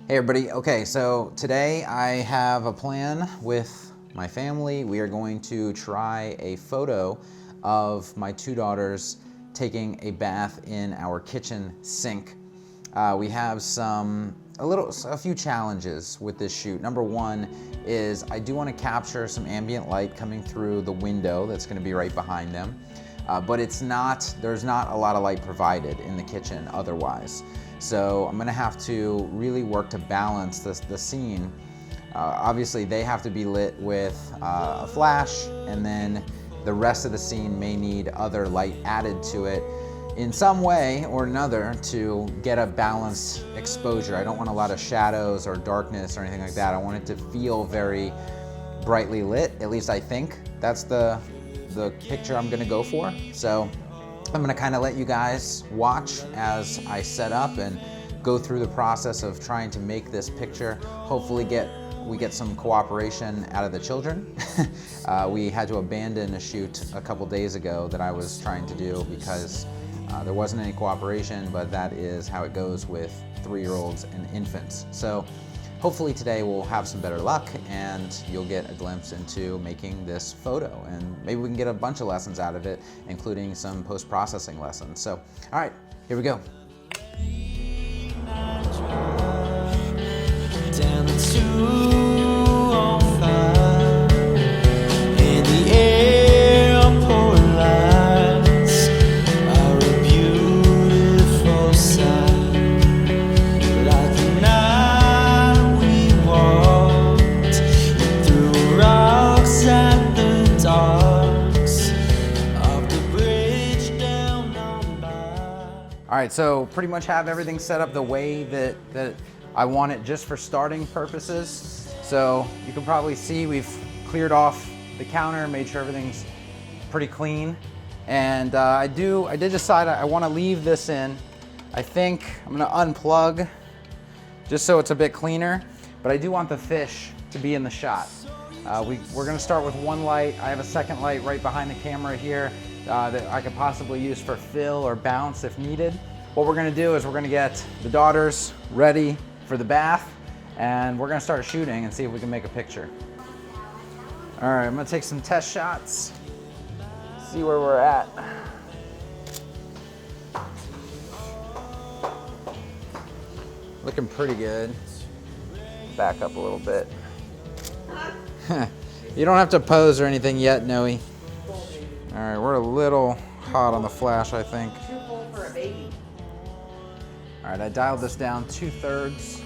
Hey everybody, okay, so today I have a plan with my family. We are going to try a photo of my two daughters taking a bath in our kitchen sink. We have a few challenges with this shoot. Number one is I do want to capture some ambient light coming through the window that's going to be right behind them. But there's not a lot of light provided in the kitchen otherwise. So I'm gonna have to really work to balance the scene. Obviously they have to be lit with a flash, and then the rest of the scene may need other light added to it in some way or another to get a balanced exposure. I don't want a lot of shadows or darkness or anything like that. I want it to feel very brightly lit, at least I think. That's the picture I'm gonna go for. So I'm gonna kind of let you guys watch as I set up and go through the process of trying to make this picture. Hopefully we get some cooperation out of the children. We had to abandon a shoot a couple days ago that I was trying to do because there wasn't any cooperation, but that is how it goes with 3-year-olds and infants. So hopefully today we'll have some better luck and you'll get a glimpse into making this photo, and maybe we can get a bunch of lessons out of it, including some post-processing lessons. So, all right, here we go. All right, so pretty much have everything set up the way that I want it just for starting purposes. So you can probably see we've cleared off the counter, made sure everything's pretty clean. And I did decide I want to leave this in. I think I'm gonna unplug just so it's a bit cleaner, but I do want the fish to be in the shot. We're gonna start with one light. I have a second light right behind the camera here that I could possibly use for fill or bounce if needed. What we're gonna do is we're gonna get the daughters ready for the bath, and we're gonna start shooting and see if we can make a picture. All right, I'm gonna take some test shots, see where we're at. Looking pretty good. Back up a little bit. You don't have to pose or anything yet, Noe. All right, we're a little hot on the flash, I think. Too full for a baby. All right, I dialed this down 2/3.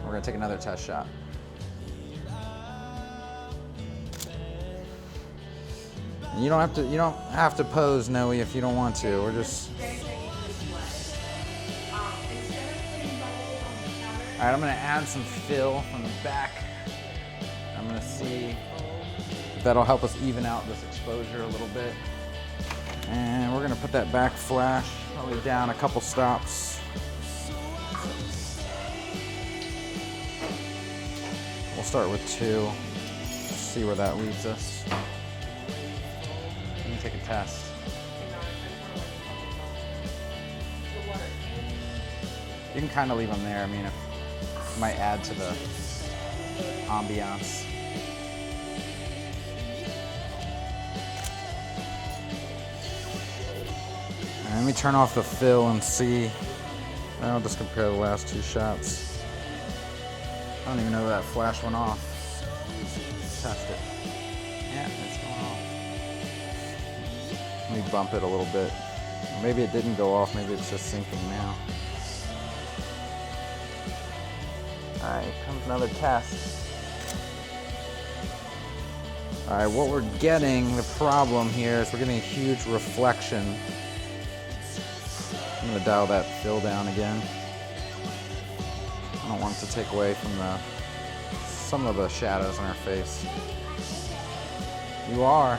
We're gonna take another test shot. You don't have to pose, Noe, if you don't want to. We're just. All right, I'm gonna add some fill from the back. I'm gonna see if that'll help us even out this exposure a little bit. And we're gonna put that back flash probably down a couple stops. We'll start with 2, see where that leads us. Let me take a test. You can kind of leave them there. I mean, it might add to the ambiance. Let me turn off the fill and see. I'll just compare the last 2 shots. I don't even know that flash went off. Let's test it. Yeah, it's going off. Let me bump it a little bit. Maybe it didn't go off, maybe it's just sinking now. All right, here comes another test. All right, what we're getting, the problem here is we're getting a huge reflection. I'm gonna dial that fill down again. I don't want it to take away from some of the shadows on our face. You are.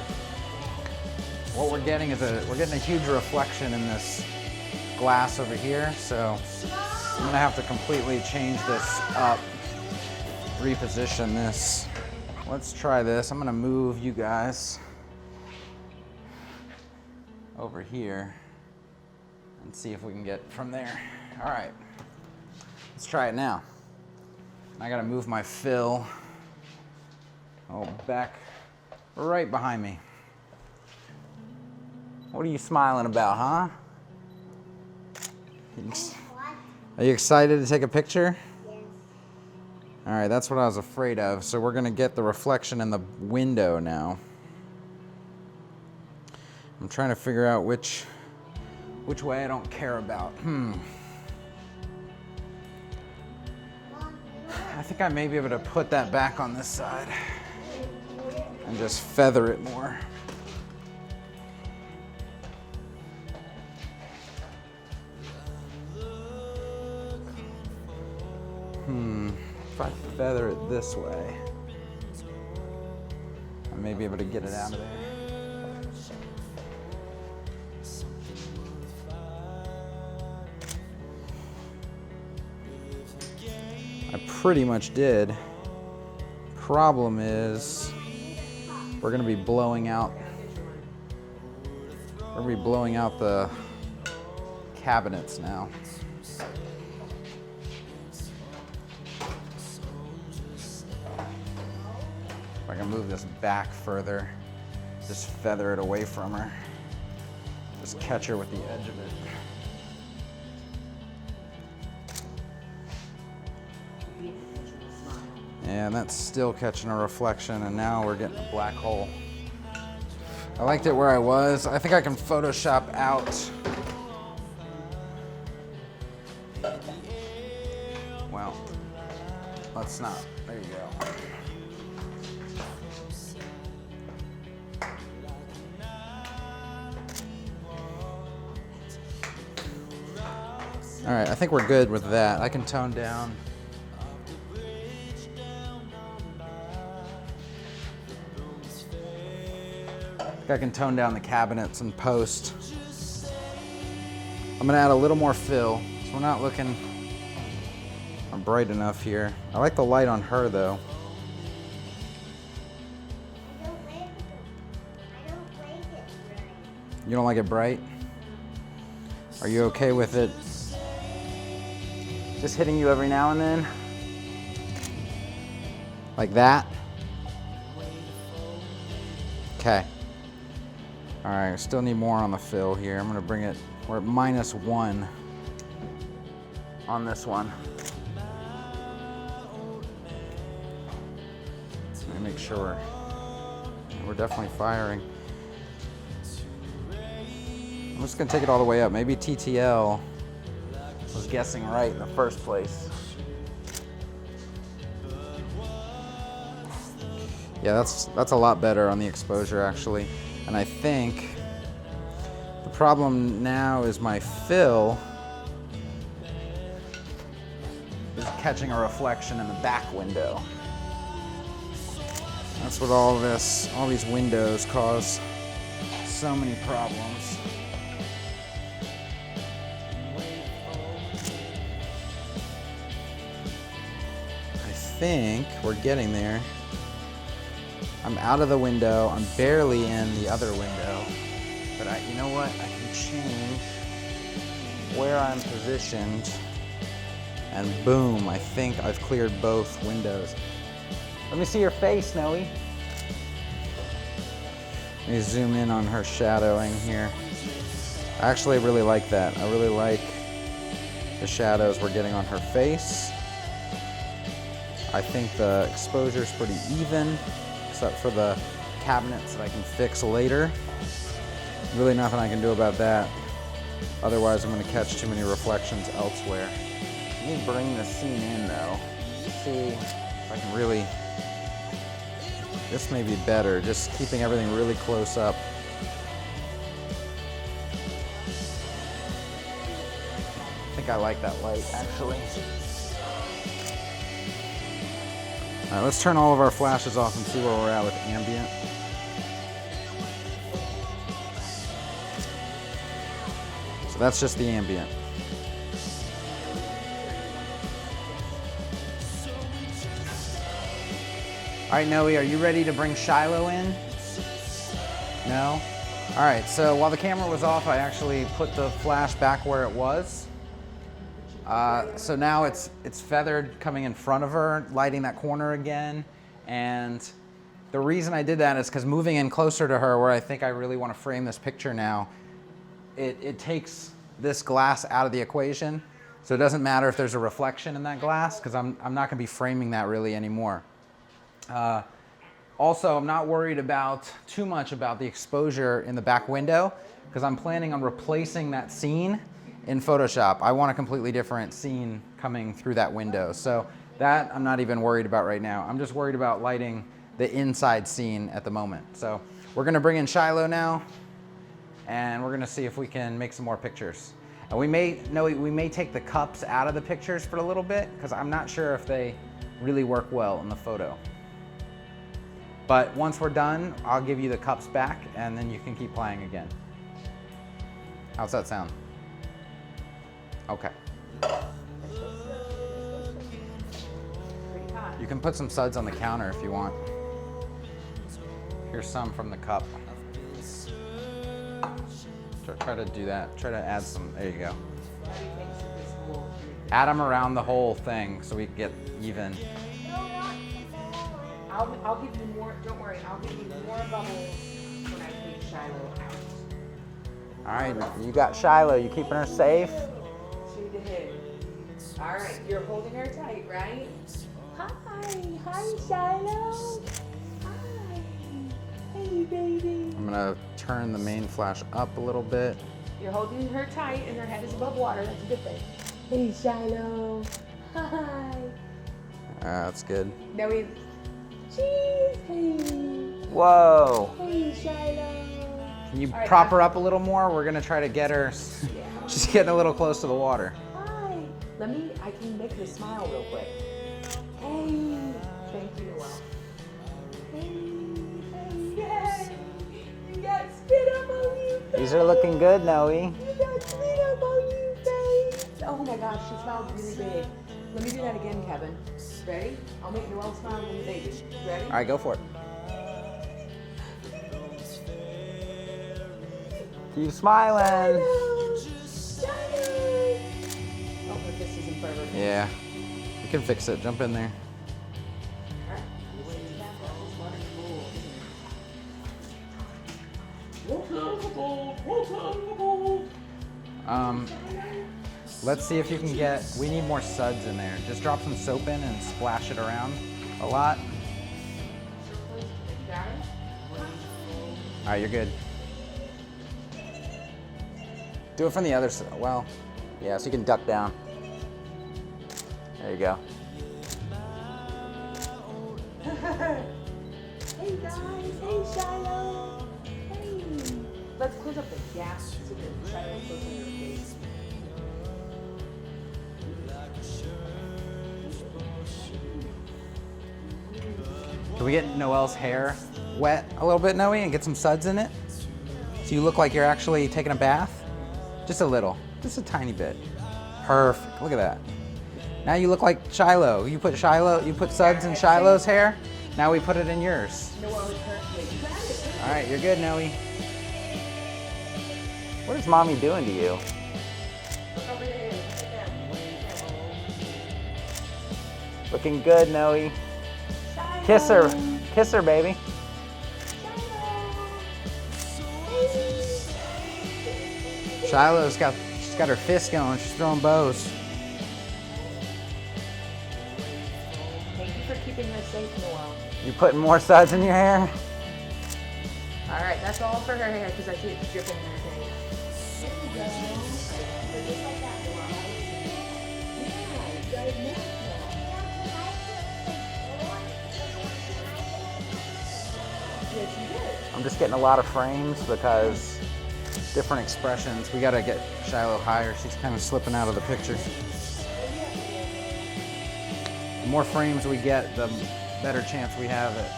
What we're getting is we're getting a huge reflection in this glass over here, so I'm gonna have to completely change this up, reposition this. Let's try this. I'm gonna move you guys over here and see if we can get from there. All right, let's try it now. I gotta move my fill back right behind me. What are you smiling about, huh? Are you excited to take a picture? Yes. All right, that's what I was afraid of. So we're gonna get the reflection in the window now. I'm trying to figure out which way I don't care about. I think I may be able to put that back on this side and just feather it more. If I feather it this way, I may be able to get it out of there. I pretty much did. Problem is, we're gonna be blowing out the cabinets now. If I can move this back further, just feather it away from her. Just catch her with the edge of it. And that's still catching a reflection, and now we're getting a black hole. I liked it where I was. I think I can Photoshop out. Well, let's not. There you go. All right, I think we're good with that. I can tone down. I can tone down the cabinets and post. I'm gonna add a little more fill, so we're not looking bright enough here. I like the light on her though. I don't like it bright. You don't like it bright? Are you okay with it just hitting you every now and then? Like that? Okay. All right, still need more on the fill here. I'm gonna bring it, we're at -1 on this one. Let me make sure we're definitely firing. I'm just gonna take it all the way up. Maybe TTL was guessing right in the first place. Yeah, that's a lot better on the exposure actually. And I think the problem now is my fill is catching a reflection in the back window. That's what all these windows cause so many problems. I think we're getting there. I'm out of the window, I'm barely in the other window, but you know what? I can change where I'm positioned, and boom, I think I've cleared both windows. Let me see your face, Noe. Let me zoom in on her shadowing here. I actually really like that. I really like the shadows we're getting on her face. I think the exposure's pretty even, except for the cabinets that I can fix later. Really nothing I can do about that. Otherwise, I'm gonna catch too many reflections elsewhere. Let me bring the scene in though. See if I can really, this may be better, just keeping everything really close up. I think I like that light actually. All right, let's turn all of our flashes off and see where we're at with ambient. So that's just the ambient. All right, Noe, are you ready to bring Shiloh in? No? All right, so while the camera was off, I actually put the flash back where it was. So now it's feathered coming in front of her, lighting that corner again. And the reason I did that is because moving in closer to her, where I think I really want to frame this picture now, it takes this glass out of the equation. So it doesn't matter if there's a reflection in that glass, because I'm not going to be framing that really anymore. Also, I'm not worried about too much about the exposure in the back window, because I'm planning on replacing that scene in Photoshop. I want a completely different scene coming through that window. So that I'm not even worried about right now. I'm just worried about lighting the inside scene at the moment. So we're gonna bring in Shiloh now, and we're gonna see if we can make some more pictures. And we may take the cups out of the pictures for a little bit, because I'm not sure if they really work well in the photo. But once we're done, I'll give you the cups back, and then you can keep playing again. How's that sound? Okay. You can put some suds on the counter if you want. Here's some from the cup. Try to do that. Try to add some. There you go. Add them around the whole thing so we get even. I'll give you more. Don't worry. I'll give you more bubbles when I take Shiloh out. All right, you got Shiloh. You keeping her safe? She did. All right, you're holding her tight, right? Hi, Shiloh. Hi. Hey, baby. I'm gonna turn the main flash up a little bit. You're holding her tight, and her head is above water. That's a good thing. Hey, Shiloh. Hi. That's good. No, we. Cheese. Hey. Whoa. Hey, Shiloh. Can you right, prop her up a little more? We're gonna try to get her. Yeah. She's getting a little close to the water. Hi. I can make her smile real quick. Hey. Thank you, Noelle. Hey. Yay. You got spit up on you, face. These are looking good, Noe. You got spit up on you, face. Oh my gosh, she smiled really big. Let me do that again, Kevin. Ready? I'll make Noelle smile when the baby. Ready? All right, go for it. Keep smiling. Oh, her kiss is in front of her. Yeah, we can fix it. Jump in there. Let's see if you can get, we need more suds in there. Just drop some soap in and splash it around a lot. All right, you're good. Do it from the other side. Well, yeah, so you can duck down. There you go. Hey guys, hey Shiloh. Hey. Let's close up the gap so that Shiloh goes in your face. Can we get Noelle's hair wet a little bit, Noe, and get some suds in it? So you look like you're actually taking a bath? Just a little, just a tiny bit. Perfect, look at that. Now you look like Shiloh. You put suds in Shiloh's hair. Now we put it in yours. All right, you're good, Noe. What is mommy doing to you? Looking good, Noe. Kiss her, baby. Shiloh's she's got her fist going. She's throwing bows. Thank you for keeping her safe, Noelle. You putting more suds in your hair? All right, that's all for her hair because I see it's dripping in her face. There you go. Just like that, Noelle. Yeah, right now. Yes, you did. I'm just getting a lot of frames because different expressions. We gotta get Shiloh higher. She's kind of slipping out of the picture. The more frames we get, the better chance we have at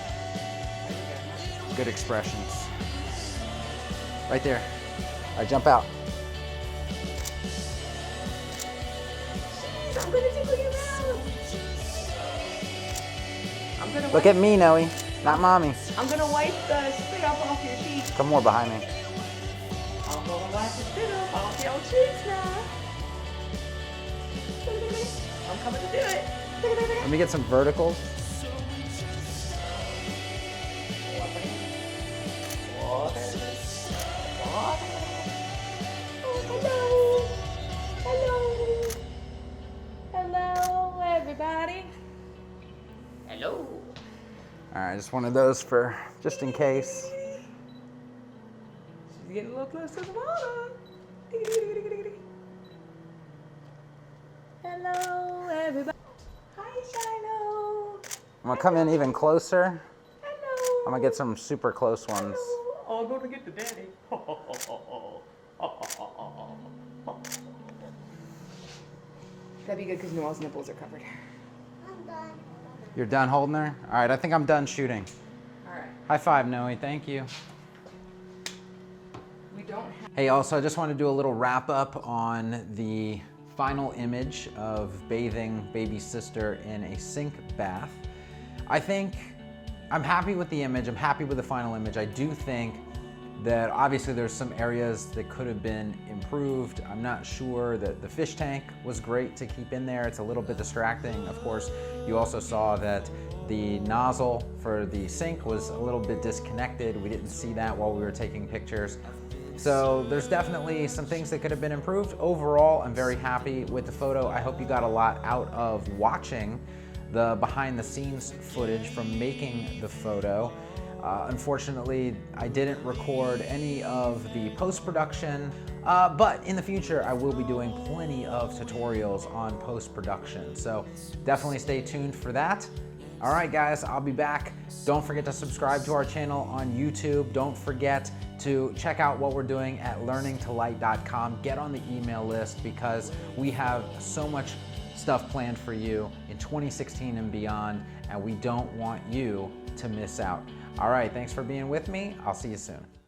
good expressions. Right there. All right, jump out. I'm gonna tickle your mouth. Look at me, Noe, not mommy. I'm gonna wipe the spit up off your cheeks. Come more behind me. I'm gonna wipe the spit up off your cheeks now. I'm coming to do it. Let me get some verticals. Hello. Hello. Hello, everybody. Hello. All right, just one of those for just in case. She's getting a little close to the water. Hello, everybody. Hi, Shiloh. I'm gonna come in even closer. Hello. I'm gonna get some super close ones. Hello. Oh, I'm going to get the daddy. That'd be good because Noel's nipples are covered. I'm done. You're done holding her? All right, I think I'm done shooting. All right. High five, Noe, thank you. We don't have. Hey, also, I just want to do a little wrap up on the final image of bathing baby sister in a sink bath. I think I'm happy with the image. I'm happy with the final image. I do think that obviously there's some areas that could have been improved. I'm not sure that the fish tank was great to keep in there. It's a little bit distracting. Of course, you also saw that the nozzle for the sink was a little bit disconnected. We didn't see that while we were taking pictures. So there's definitely some things that could have been improved. Overall, I'm very happy with the photo. I hope you got a lot out of watching the behind the scenes footage from making the photo. Unfortunately, I didn't record any of the post-production, but in the future, I will be doing plenty of tutorials on post-production. So definitely stay tuned for that. All right, guys, I'll be back. Don't forget to subscribe to our channel on YouTube. Don't forget to check out what we're doing at learningtolight.com. Get on the email list because we have so much stuff planned for you in 2016 and beyond, and we don't want you to miss out. All right, thanks for being with me. I'll see you soon.